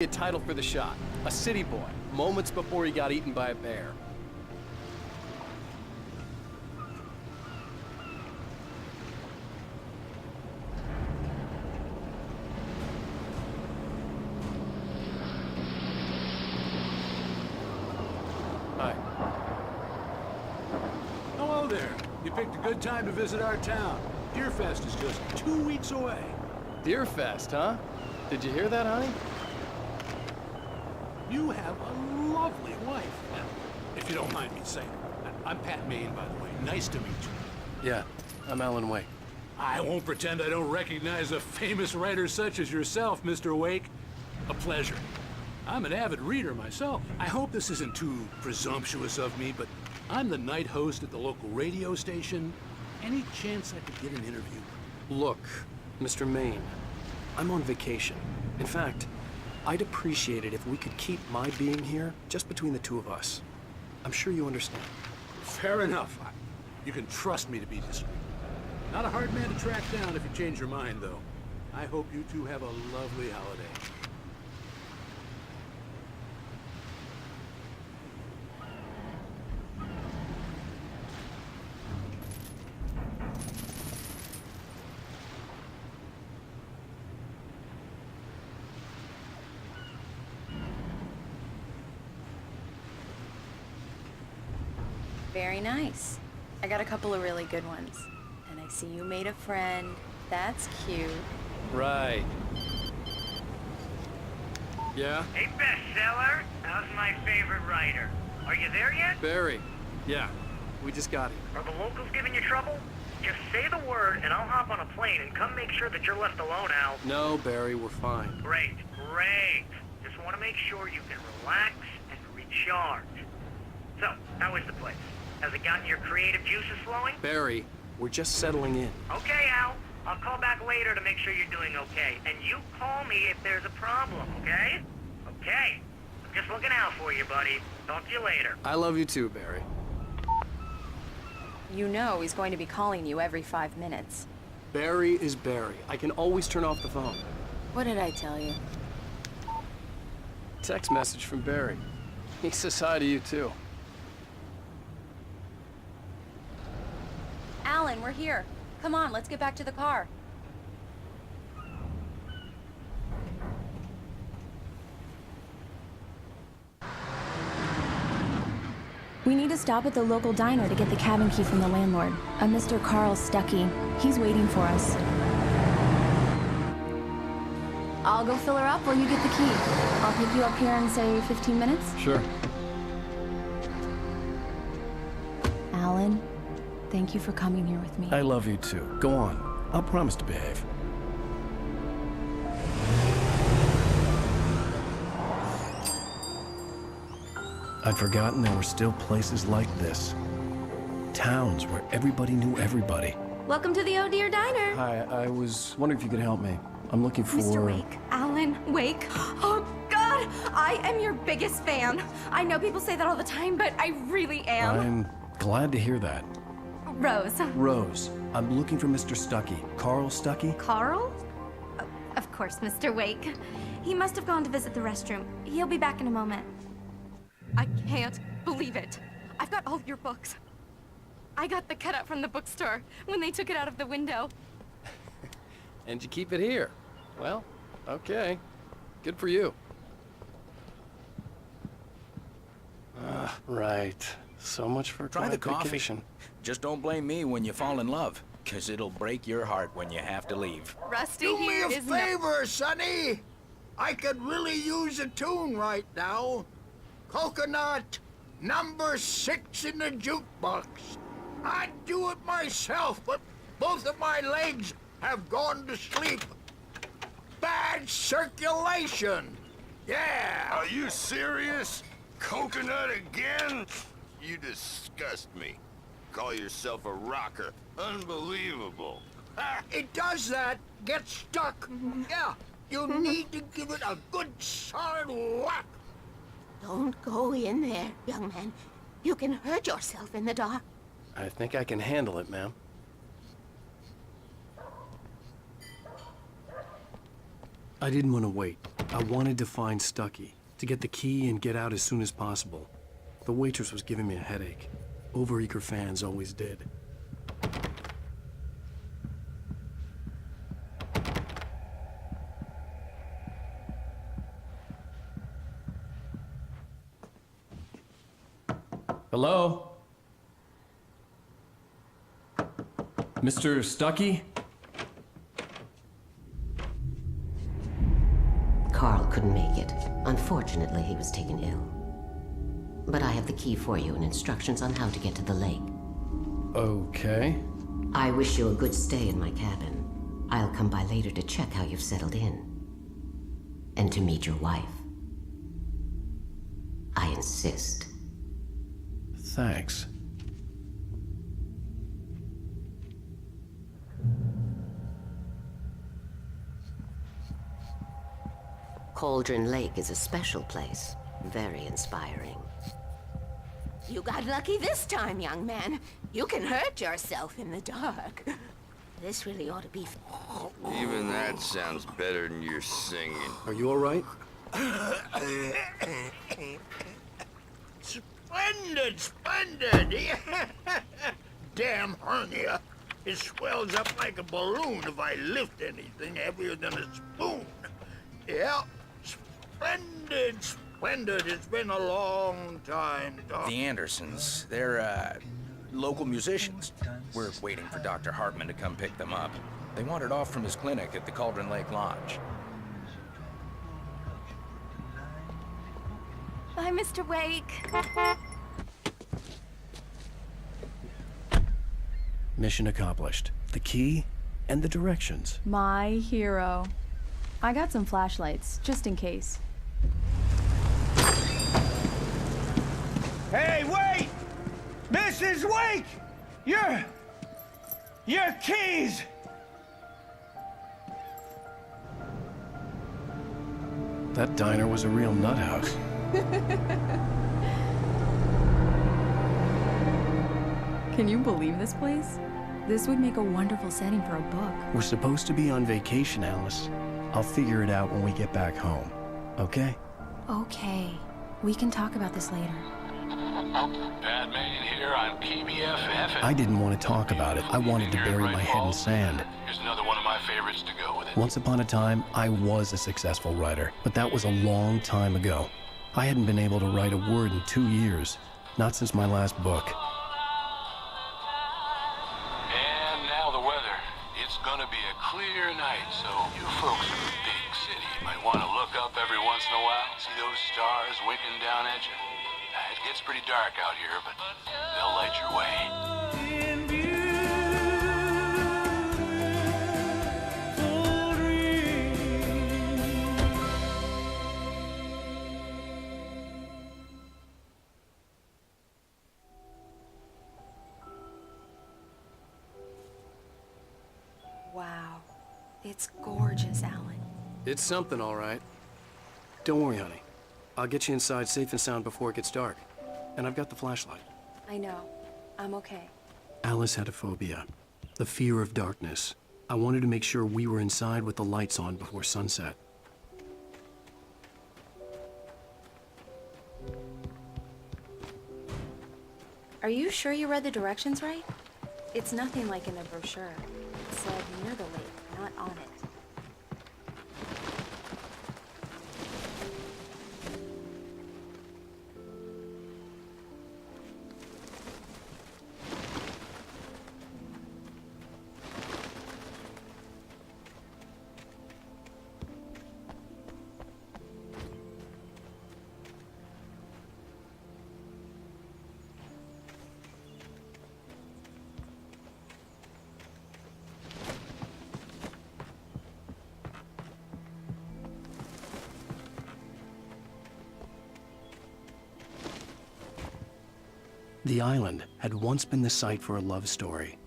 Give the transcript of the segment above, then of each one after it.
A title for the shot. A city boy, moments before he got eaten by a bear. Hi. Hello there. You picked a good time to visit our town. Deerfest is just 2 weeks away. Deerfest, huh? Did you hear that, honey? You have a lovely wife. Now, if you don't mind me saying. I'm Pat Maine, by the way. Nice to meet you. Yeah, I'm Alan Wake. I won't pretend I don't recognize a famous writer such as yourself, Mr. Wake. A pleasure. I'm an avid reader myself. I hope this isn't too presumptuous of me, but I'm the night host at the local radio station. Any chance I could get an interview? Look, Mr. Maine, I'm on vacation. In fact, I'd appreciate it if we could keep my being here just between the two of us. I'm sure you understand. Fair enough. You can trust me to be discreet. Not a hard man to track down if you change your mind, though. I hope you two have a lovely holiday. Very nice. I got a couple of really good ones. And I see you made a friend. That's cute. Right. Yeah? Hey, bestseller. How's my favorite writer? Are you there yet? Barry. Yeah, we just got here. Are the locals giving you trouble? Just say the word and I'll hop on a plane and come make sure that you're left alone, Al. No, Barry, we're fine. Great, great. Just want to make sure you can relax and recharge. So, how is the place? Has it gotten your creative juices flowing? Barry, we're just settling in. Okay, Al. I'll call back later to make sure you're doing okay. And you call me if there's a problem, okay? Okay. I'm just looking out for you, buddy. Talk to you later. I love you too, Barry. You know he's going to be calling you every 5 minutes. Barry is Barry. I can always turn off the phone. What did I tell you? Text message from Barry. He says hi to you too. Alan, we're here. Come on, let's get back to the car. We need to stop at the local diner to get the cabin key from the landlord, a Mr. Carl Stuckey. He's waiting for us. I'll go fill her up while you get the key. I'll pick you up here in, say, 15 minutes? Sure. Alan, thank you for coming here with me. I love you too. Go on. I'll promise to behave. I'd forgotten there were still places like this. Towns where everybody knew everybody. Welcome to the Oh Dear Diner. Hi, I was wondering if you could help me. I'm looking for... Mr. Wake. Alan Wake. Oh, God! I am your biggest fan. I know people say that all the time, but I really am. I'm glad to hear that. Rose. Rose, I'm looking for Mr. Stuckey. Carl Stuckey? Carl? Of course, Mr. Wake. He must have gone to visit the restroom. He'll be back in a moment. I can't believe it. I've got all your books. I got the cutout from the bookstore when they took it out of the window. And you keep it here. Well, okay. Good for you. Right. So much for Try the coffee. vacation. Just don't blame me when you fall in love, 'cause it'll break your heart when you have to leave. Rusty Do me here a is favor, Sonny. I could really use a tune right now. Coconut, number 6 in the jukebox. I'd do it myself, but both of my legs have gone to sleep. Bad circulation. Yeah. Are you serious? Coconut again? You disgust me. Call yourself a rocker. Unbelievable. It does that. Get stuck. Yeah. You need to give it a good solid whack. Don't go in there, young man. You can hurt yourself in the dark. I think I can handle it, ma'am. I didn't want to wait. I wanted to find Stucky, to get the key and get out as soon as possible. The waitress was giving me a headache. Overeager fans always did. Hello? Mr. Stucky? Carl couldn't make it. Unfortunately, he was taken ill. But I have the key for you and instructions on how to get to the lake. Okay. I wish you a good stay in my cabin. I'll come by later to check how you've settled in. And to meet your wife. I insist. Thanks. Cauldron Lake is a special place. Very inspiring. You got lucky this time, young man. You can hurt yourself in the dark. This really ought to be... Even that sounds better than your singing. Are you all right? Splendid, splendid! Damn hernia. It swells up like a balloon if I lift anything heavier than a spoon. Yeah, splendid, splendid. It's been a long time, Doc. The Andersons, they're, local musicians. We're waiting for Dr. Hartman to come pick them up. They wandered off from his clinic at the Cauldron Lake Lodge. Bye, Mr. Wake. Mission accomplished. The key and the directions. My hero. I got some flashlights, just in case. Hey, wait! Mrs. Wake! Your keys! That diner was a real nut house. Can you believe this place? This would make a wonderful setting for a book. We're supposed to be on vacation, Alice. I'll figure it out when we get back home. Okay? Okay. We can talk about this later. Pat Main here on PBFF. I didn't want to talk about it. I wanted to bury my head in sand. Here's another one of my favorites to go with it. Once upon a time, I was a successful writer, but that was a long time ago. I hadn't been able to write a word in 2 years. Not since my last book. And now the weather. It's gonna be a clear night, so you folks in the big city might want to look up every once in a while, see those stars winking down at you. It gets pretty dark out here, but they'll light your way. Wow. It's gorgeous, Alan. It's something, all right. Don't worry, honey. I'll get you inside safe and sound before it gets dark. And I've got the flashlight. I know. I'm okay. Alice had a phobia. The fear of darkness. I wanted to make sure we were inside with the lights on before sunset. Are you sure you read the directions right? It's nothing like in a brochure. It said near the lake, not on it. The island had once been the site for a love story.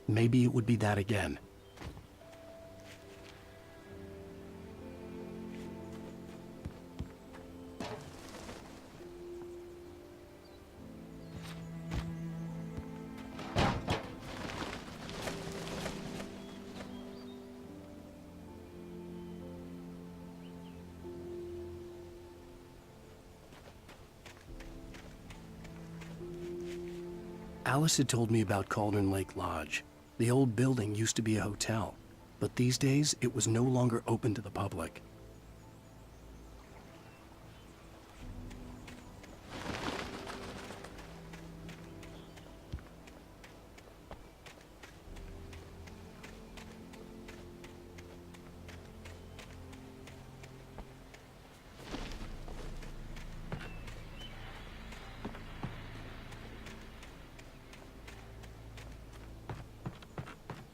Maybe it would be that again. Alice had told me about Cauldron Lake Lodge. The old building used to be a hotel, but these days it was no longer open to the public.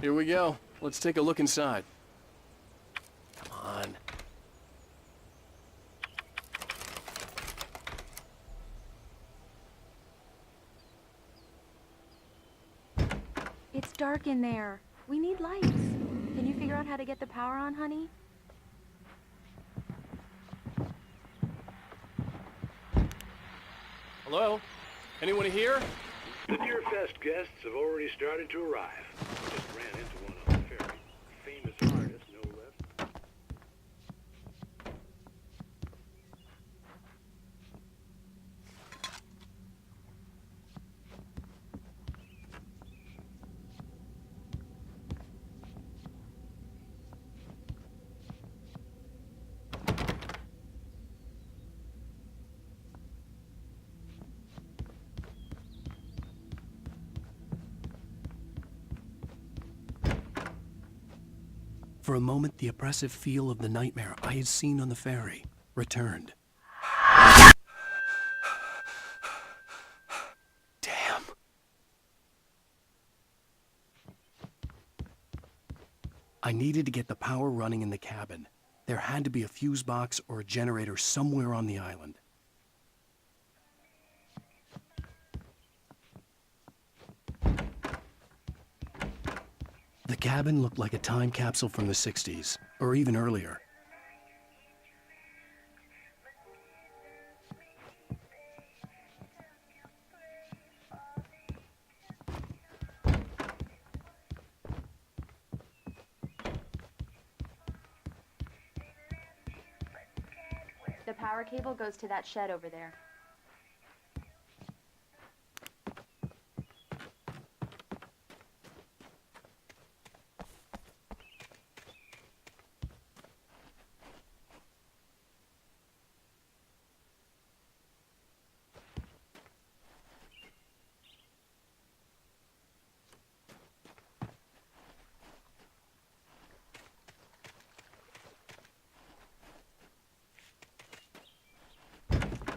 Here we go. Let's take a look inside. Come on. It's dark in there. We need lights. Can you figure out how to get the power on, honey? Hello? Anyone here? The Deerfest guests have already started to arrive. Just ran into one on the ferry. A famous artist, no less. For a moment, the oppressive feel of the nightmare I had seen on the ferry returned. Damn. I needed to get the power running in the cabin. There had to be a fuse box or a generator somewhere on the island. The cabin looked like a time capsule from the 60s, or even earlier. The power cable goes to that shed over there.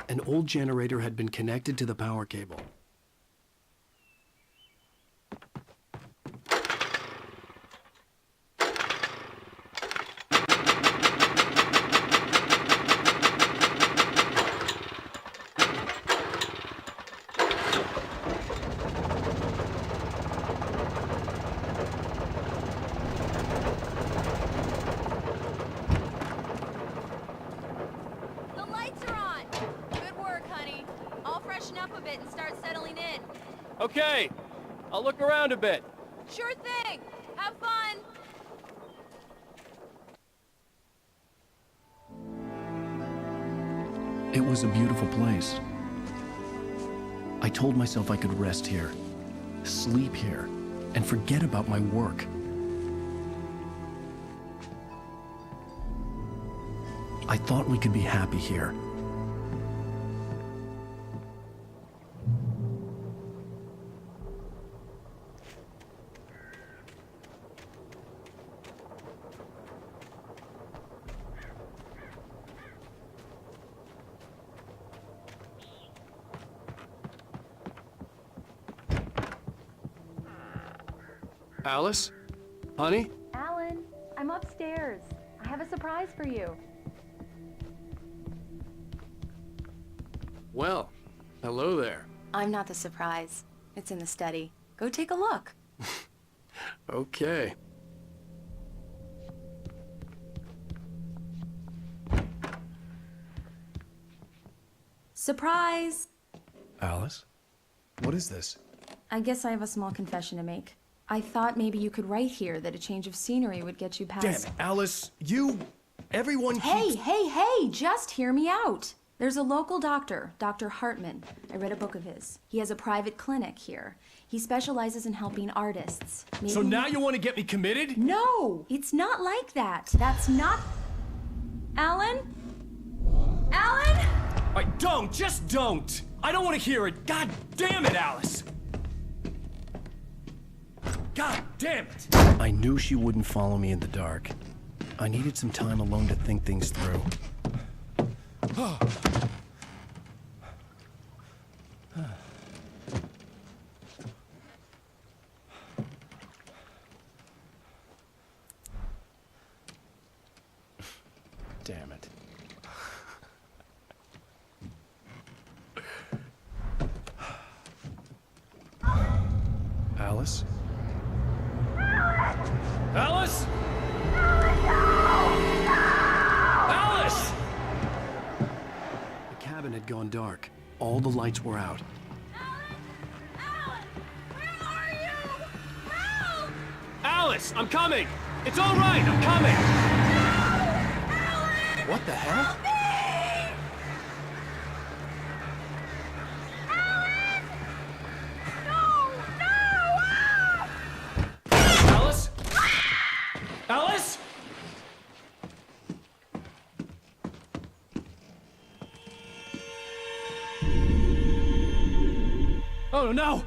An old generator had been connected to the power cable. The lights are on! Good work, honey. I'll freshen up a bit and start settling in. Okay, I'll look around a bit. Sure thing! Have fun! It was a beautiful place. I told myself I could rest here, sleep here, and forget about my work. I thought we could be happy here. Alice? Honey? Alan, I'm upstairs. I have a surprise for you. Well, hello there. I'm not the surprise. It's in the study. Go take a look. Okay. Surprise! Alice? What is this? I guess I have a small confession to make. I thought maybe you could write here that a change of scenery would get you past... Damn it, Alice, everyone Hey, keeps... hey, hey, just hear me out. There's a local doctor, Dr. Hartman. I read a book of his. He has a private clinic here. He specializes in helping artists. Maybe... So now you want to get me committed? No, it's not like that. That's not... Alan? Alan? Don't, just don't! I don't want to hear it. God damn it, Alice! God damn it! I knew she wouldn't follow me in the dark. I needed some time alone to think things through. Damn it. Alice? Alice? Alice! The cabin had gone dark. All the lights were out. Alice, I'm coming! It's all right, I'm coming! What the hell? Alice? Alice? Oh no!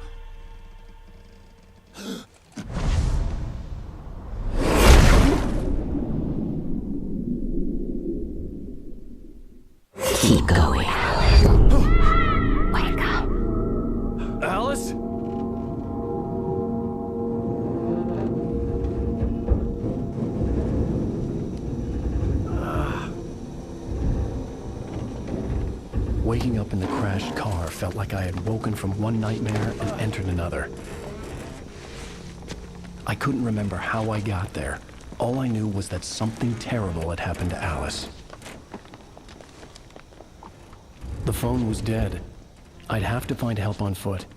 Keep going, Alan. Wake up. Alice? Waking up in the crashed car felt like I had woken from one nightmare and entered another. I couldn't remember how I got there. All I knew was that something terrible had happened to Alice. The phone was dead. I'd have to find help on foot.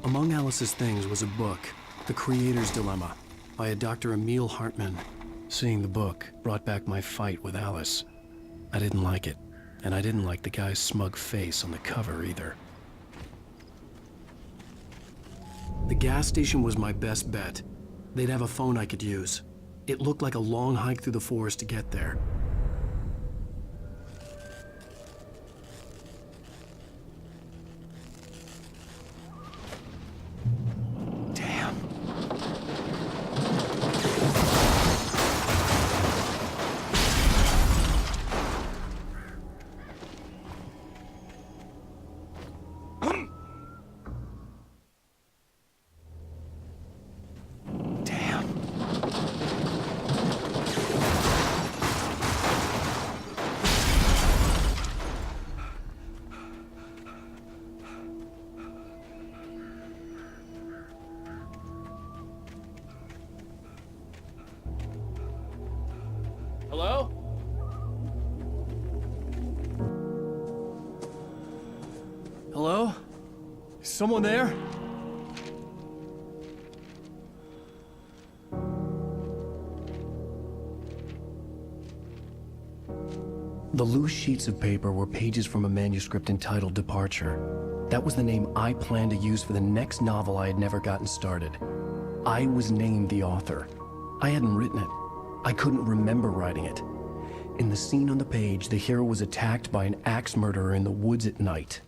Among Alice's things was a book, The Creator's Dilemma, by a Dr. Emil Hartman. Seeing the book brought back my fight with Alice. I didn't like it, and I didn't like the guy's smug face on the cover either. The gas station was my best bet. They'd have a phone I could use. It looked like a long hike through the forest to get there. Damn. Hello? Hello? Is someone there? The loose sheets of paper were pages from a manuscript entitled Departure. That was the name I planned to use for the next novel I had never gotten started. I was named the author. I hadn't written it. I couldn't remember writing it. In the scene on the page, the hero was attacked by an axe murderer in the woods at night.